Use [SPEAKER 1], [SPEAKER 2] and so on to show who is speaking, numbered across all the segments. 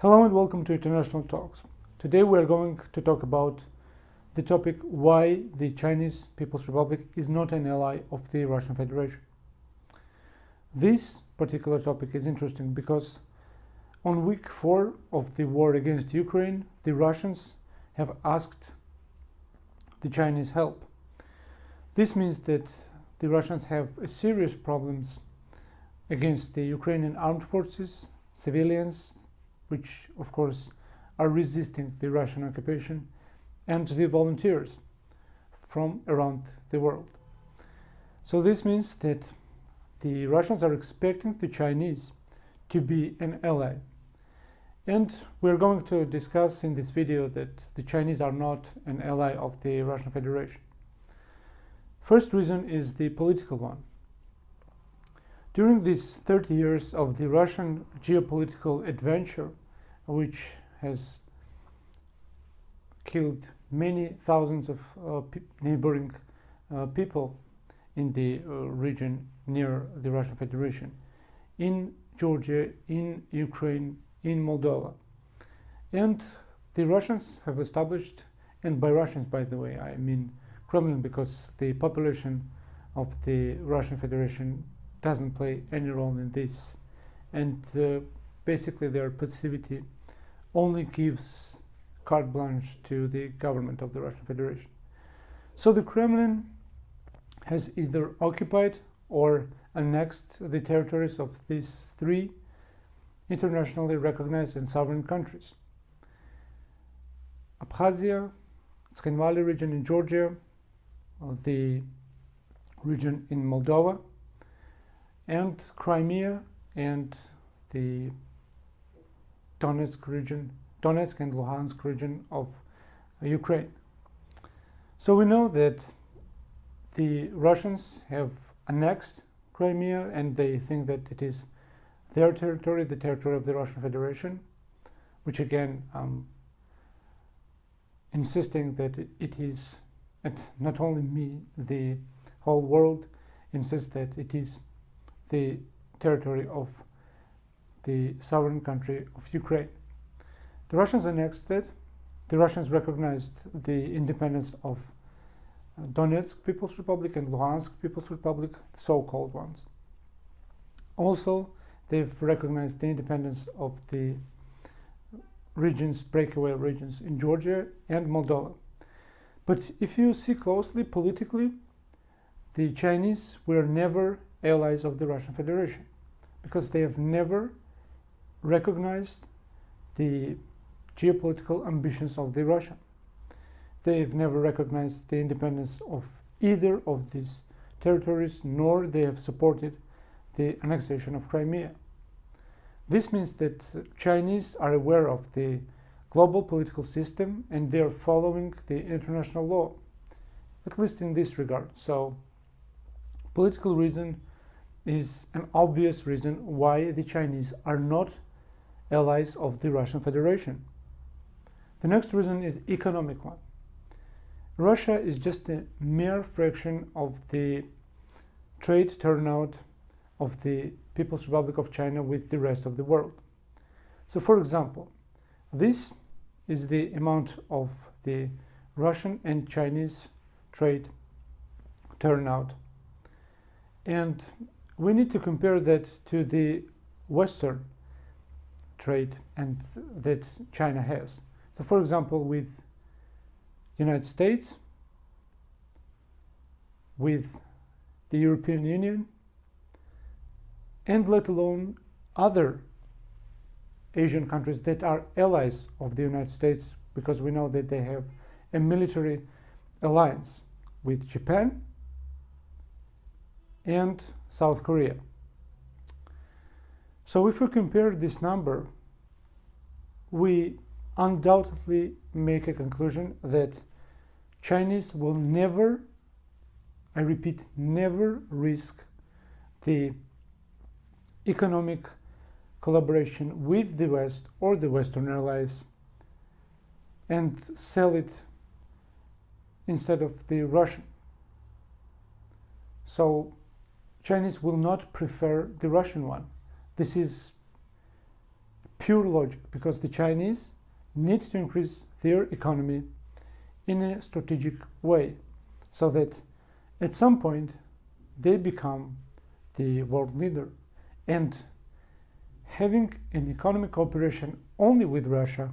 [SPEAKER 1] Hello and welcome to International Talks. Today we are going to talk about the topic why the Chinese People's Republic is not an ally of the Russian Federation. This particular topic is interesting because on week 4 of the war against Ukraine, the Russians have asked the Chinese help. This means that the Russians have serious problems against the Ukrainian armed forces, civilians, which of course are resisting the Russian occupation, and the volunteers from around the world. So this means that the Russians are expecting the Chinese to be an ally. And we're going to discuss in this video that the Chinese are not an ally of the Russian Federation. First reason is the political one. During these 30 years of the Russian geopolitical adventure, which has killed many thousands of neighboring people in the region near the Russian Federation, in Georgia, in Ukraine, in Moldova. And the Russians have established, and by Russians, by the way, I mean Kremlin, because the population of the Russian Federation doesn't play any role in this. And basically their passivity only gives carte blanche to the government of the Russian Federation. So the Kremlin has either occupied or annexed the territories of these 3 internationally recognized and sovereign countries: Abkhazia, Tkhanvali region in Georgia, the region in Moldova, and Crimea and the Donetsk and Luhansk region of Ukraine. So we know that the Russians have annexed Crimea and they think that it is their territory, the territory of the Russian Federation, which again insisting that it is, and not only me, the whole world insists that it is the territory of the sovereign country of Ukraine. The Russians annexed it. The Russians recognized the independence of Donetsk People's Republic and Luhansk People's Republic, the so-called ones. Also, they've recognized the independence of the regions, breakaway regions in Georgia and Moldova. But if you see closely politically, the Chinese were never allies of the Russian Federation because they have never recognized the geopolitical ambitions of the Russia. They've never recognized the independence of either of these territories, nor they have supported the annexation of Crimea. This means that Chinese are aware of the global political system and they are following the international law, at least in this regard. So political reason is an obvious reason why the Chinese are not allies of the Russian Federation. The next reason is economic one. Russia is just a mere fraction of the trade turnout of the People's Republic of China with the rest of the world. So for example, this is the amount of the Russian and Chinese trade turnout. And we need to compare that to the Western trade and that China has. So for example, with United States, with the European Union, and let alone other Asian countries that are allies of the United States, because we know that they have a military alliance with Japan and South Korea. So if we compare this number, we undoubtedly make a conclusion that Chinese will never, I repeat, never risk the economic collaboration with the West or the Western allies and sell it instead of the Russian. So Chinese will not prefer the Russian one. This is pure logic, because the Chinese need to increase their economy in a strategic way so that at some point they become the world leader. And having an economic cooperation only with Russia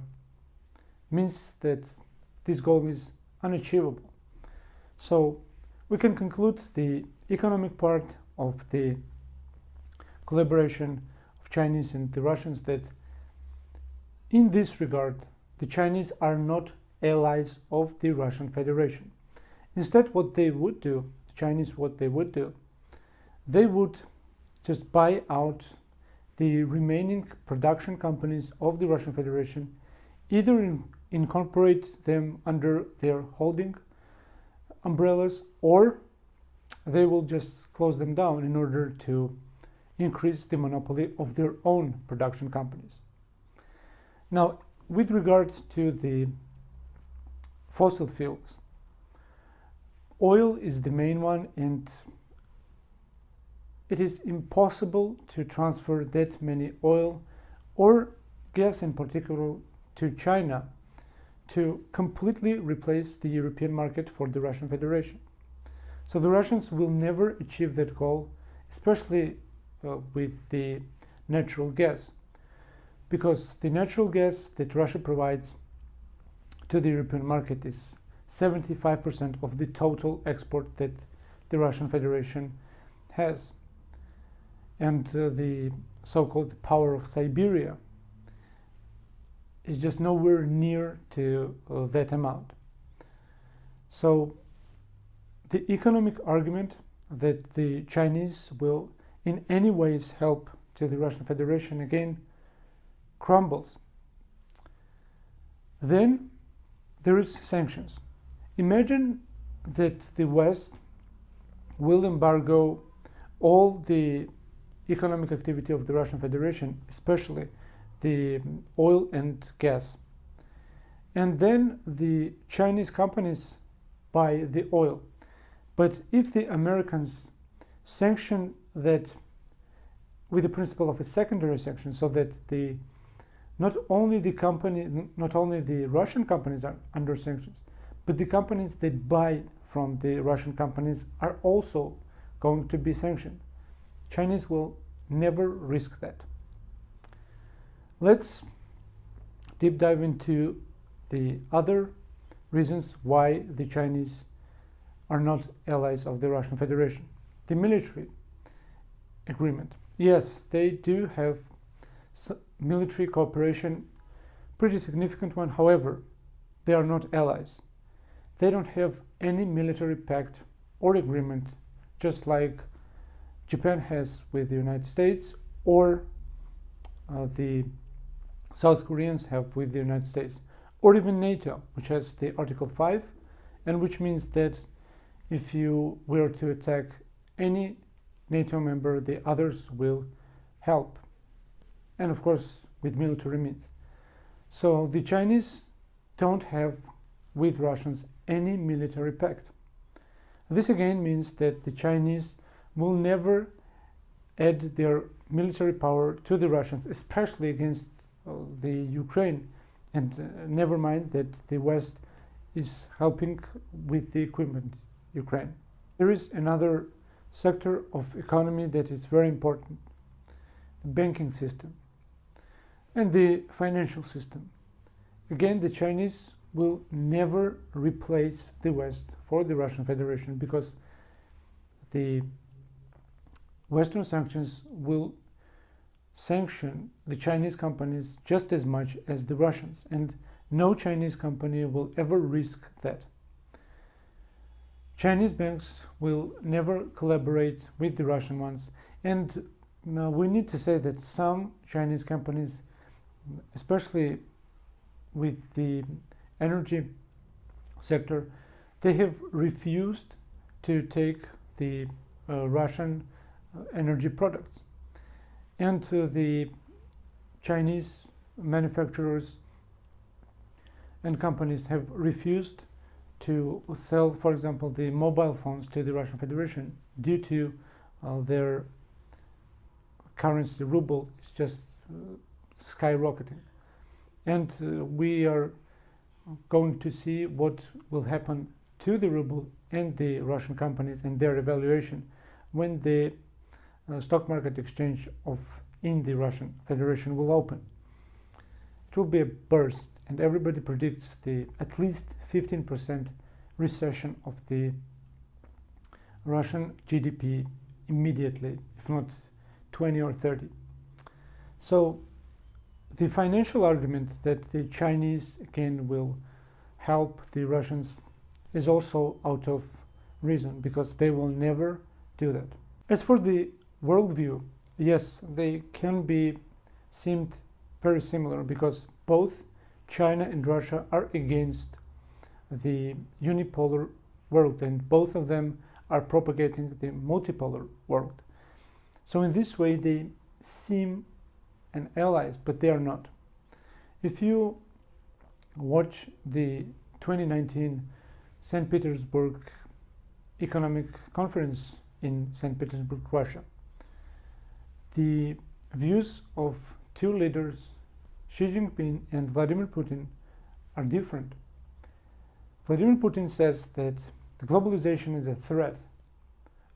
[SPEAKER 1] means that this goal is unachievable. So we can conclude the economic part of the collaboration of Chinese and the Russians that in this regard the Chinese are not allies of the Russian Federation. Instead, what they would do, the Chinese, they would just buy out the remaining production companies of the Russian Federation, either incorporate them under their holding umbrellas, or they will just close them down in order to increase the monopoly of their own production companies. Now, with regard to the fossil fuels, oil is the main one, and it is impossible to transfer that many oil or gas in particular to China to completely replace the European market for the Russian Federation. So the Russians will never achieve that goal, especially with the natural gas, because the natural gas that Russia provides to the European market is 75% of the total export that the Russian Federation has. And the so-called power of Siberia is just nowhere near to that amount. So the economic argument that the Chinese will in any ways help to the Russian Federation again crumbles. Then there is sanctions. Imagine that the West will embargo all the economic activity of the Russian Federation, especially the oil and gas. And then the Chinese companies buy the oil. But if the Americans sanction that with the principle of a secondary sanction, so that not only the Russian companies are under sanctions, but the companies that buy from the Russian companies are also going to be sanctioned. Chinese will never risk that. Let's deep dive into the other reasons why the Chinese are not allies of the Russian Federation. The military agreement. Yes, they do have military cooperation, pretty significant one. However, they are not allies. They don't have any military pact or agreement, just like Japan has with the United States, or the South Koreans have with the United States, or even NATO, which has the Article 5, and which means that if you were to attack any NATO member, the others will help, and of course with military means. So the Chinese don't have with Russians any military pact. This again means that the Chinese will never add their military power to the Russians, especially against the Ukraine, and never mind that the West is helping with the equipment Ukraine. There is another sector of economy that is very important: the banking system and the financial system. Again, the Chinese will never replace the West for the Russian Federation, because the Western sanctions will sanction the Chinese companies just as much as the Russians, and no Chinese company will ever risk that. Chinese banks will never collaborate with the Russian ones, and we need to say that some Chinese companies, especially with the energy sector, they have refused to take the Russian energy products, and the Chinese manufacturers and companies have refused to sell, for example, the mobile phones to the Russian Federation due to their currency ruble is just skyrocketing. And we are going to see what will happen to the ruble and the Russian companies and their evaluation when the stock market exchange in the Russian Federation will open. It will be a burst, and everybody predicts at least 15% recession of the Russian GDP immediately, if not 20 or 30. So the financial argument that the Chinese again will help the Russians is also out of reason, because they will never do that. As for the worldview, yes, they can be seemed very similar, because both China and Russia are against the unipolar world, and both of them are propagating the multipolar world. So in this way they seem an allies, but they are not. If you watch the 2019 St. Petersburg Economic Conference in St. Petersburg, Russia, the views of two leaders, Xi Jinping and Vladimir Putin, are different. Vladimir Putin says that the globalization is a threat,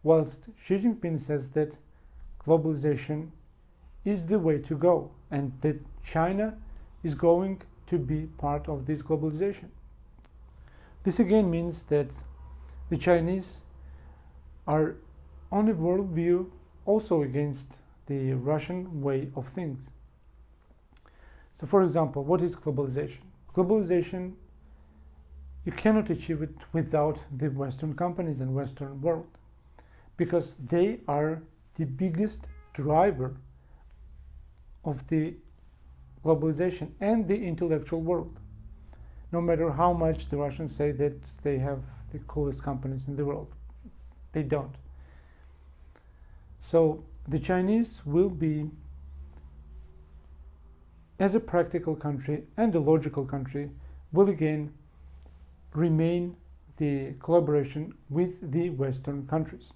[SPEAKER 1] whilst Xi Jinping says that globalization is the way to go, and that China is going to be part of this globalization. This again means that the Chinese are on a worldview also against the Russian way of things. So for example, what is globalization? Globalization, you cannot achieve it without the Western companies and Western world, because they are the biggest driver of the globalization and the intellectual world. No matter how much the Russians say that they have the coolest companies in the world, they don't. So the Chinese will be, as a practical country and a logical country, will again remain the collaboration with the Western countries.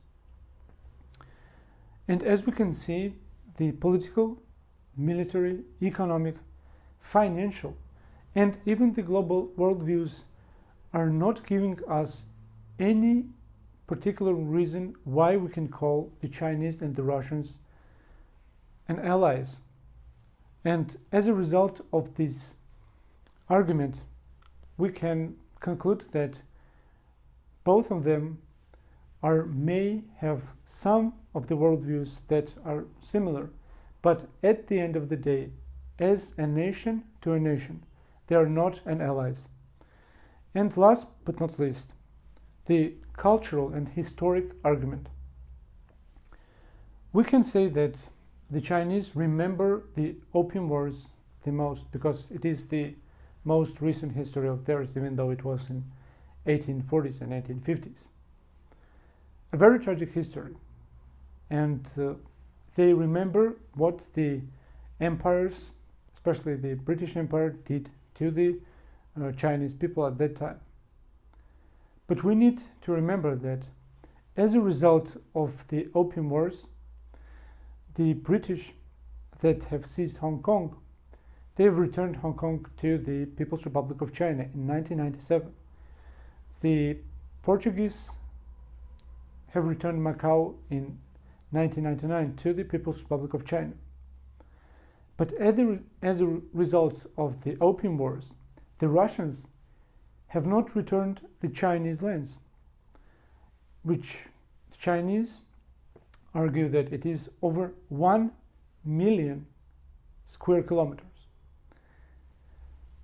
[SPEAKER 1] And as we can see, the political, military, economic, financial, and even the global worldviews are not giving us any particular reason why we can call the Chinese and the Russians an allies. And as a result of this argument, we can conclude that both of them may have some of the worldviews that are similar, but at the end of the day, as a nation to a nation, they are not an allies. And last but not least, the cultural and historic argument. We can say that the Chinese remember the Opium Wars the most, because it is the most recent history of theirs, even though it was in 1840s and 1850s. A very tragic history. And they remember what the empires, especially the British Empire, did to the Chinese people at that time. But we need to remember that as a result of the Opium Wars, the British that have seized Hong Kong, they have returned Hong Kong to the People's Republic of China in 1997. The Portuguese have returned Macau in 1999 to the People's Republic of China. But as a result of the Opium Wars, the Russians have not returned the Chinese lands, which the Chinese argue that it is over 1 million square kilometers.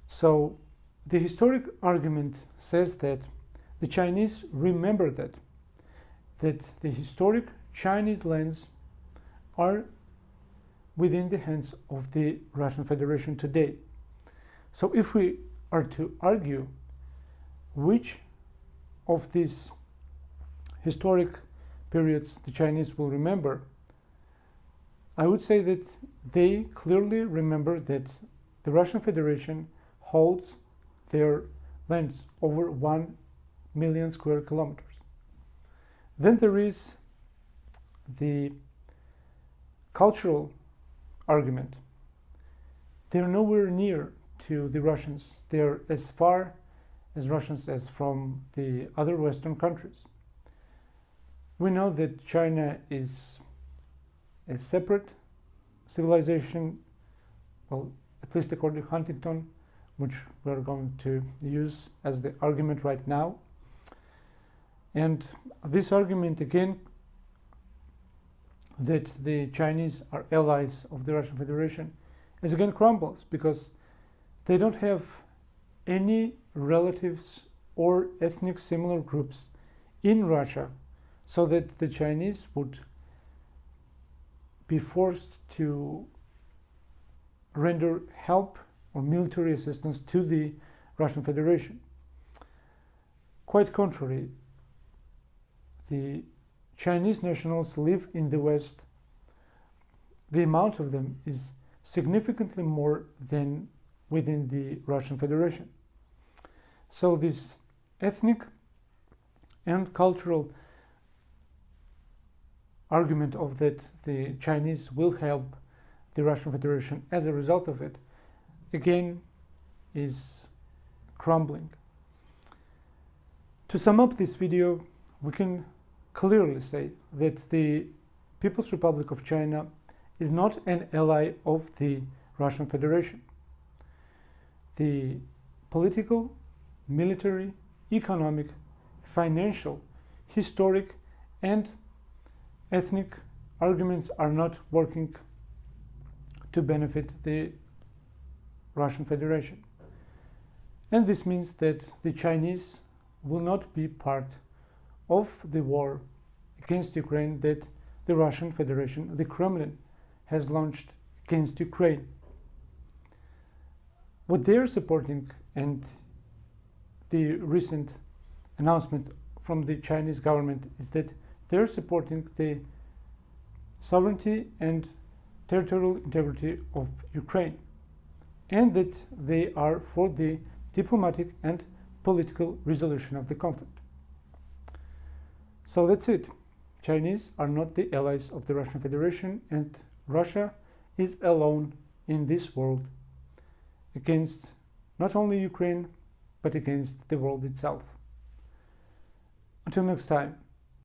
[SPEAKER 1] So the historic argument says that the Chinese remember that the historic Chinese lands are within the hands of the Russian Federation today. So if we are to argue which of these historic periods the Chinese will remember, I would say that they clearly remember that the Russian Federation holds their lands over 1 million square kilometers. Then there is the cultural argument. they're nowhere near to the Russians. They're as far as Russians as from the other Western countries. We know that China is a separate civilization, well, at least according to Huntington, which we're going to use as the argument right now. And this argument, again, that the Chinese are allies of the Russian Federation, is again crumbles because they don't have any relatives or ethnic similar groups in Russia, so that the Chinese would be forced to render help or military assistance to the Russian Federation. Quite contrary, the Chinese nationals live in the West. The amount of them is significantly more than within the Russian Federation. So this ethnic and cultural argument of that the Chinese will help the Russian Federation as a result of it, again, is crumbling. To sum up this video, we can clearly say that the People's Republic of China is not an ally of the Russian Federation. The political, military, economic, financial, historic, and ethnic arguments are not working to benefit the Russian Federation. And this means that the Chinese will not be part of the war against Ukraine that the Russian Federation, the Kremlin, has launched against Ukraine. What they're supporting, and the recent announcement from the Chinese government, is that they're supporting the sovereignty and territorial integrity of Ukraine, and that they are for the diplomatic and political resolution of the conflict. So that's it. Chinese are not the allies of the Russian Federation, and Russia is alone in this world against not only Ukraine, but against the world itself. Until next time.